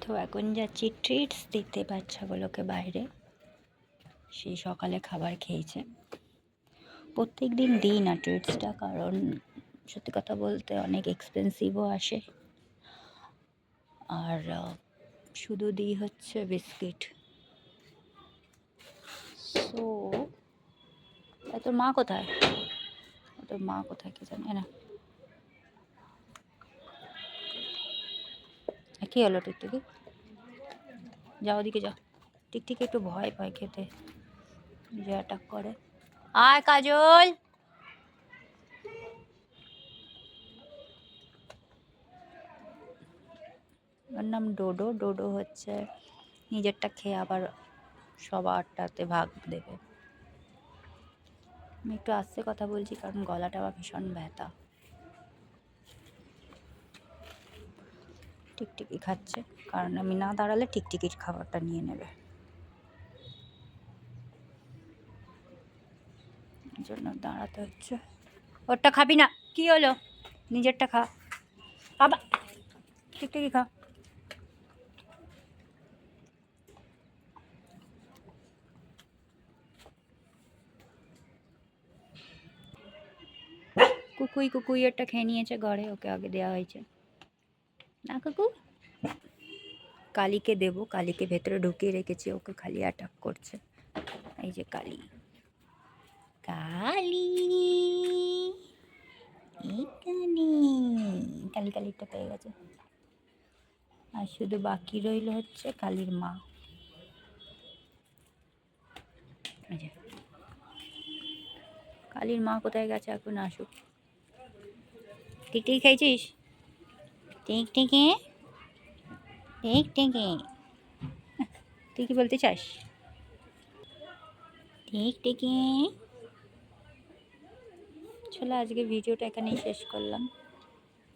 তো এখন যাচ্ছি ট্রিটস দিতে বাচ্চাগুলোকে বাইরে। সেই সকালে খাবার খেয়েছে। প্রত্যেক দিন দিই না ট্রিটসটা, কারণ সত্যি কথা বলতে অনেক এক্সপেন্সিভও আসে। আর শুধু দিই হচ্ছে বিস্কিট। সো তোর মা কোথায়? তোর মা কোথায় কে জানে না। কি হলো টিকটিকি? যাও ওদিকে যাও। টিকটিকি একটু ভয় পায় খেতে, যে অ্যাটাক করে। আয় কাজল। ওর নাম ডোডো। ডোডো হচ্ছে নিজেরটা খেয়ে আবার সবারটাতে ভাগ দেবে। আমি একটু আস্তে কথা বলছি কারণ গলাটা আবার ভীষণ ব্যথা। টিকটিকি খাচ্ছে, কারণ আমি না দাঁড়ালে টিকটিকির খাবারটা নিয়ে নেবে, এই জন্য দাঁড়াতে হচ্ছে। ওরটা খাবি না? কি হলো? নিজেরটা খা। আবার টিকটিকি খা। কুকুই একটা খেয়ে নিয়েছে ঘরে, ওকে আগে দেওয়া হয়েছে না। কুকু কালীকে দেবো, কালীকে ভেতরে ঢুকিয়ে রেখেছি, ওকে খালি অ্যাটাক করছে। এই যে কালী, কালী এইখানে। কালী কালীটা পেয়ে গেছে। আর শুধু বাকি রইল হচ্ছে কালীর মা। কালীর মা কোথায় গেছে? এখন আসুক। টিকটিকি খাইছিস? টিকটিকি টিকটিকি তুই কি বলতে চাস? টিকটিকি। চলো আজকে ভিডিওটা এখানেই শেষ করলাম।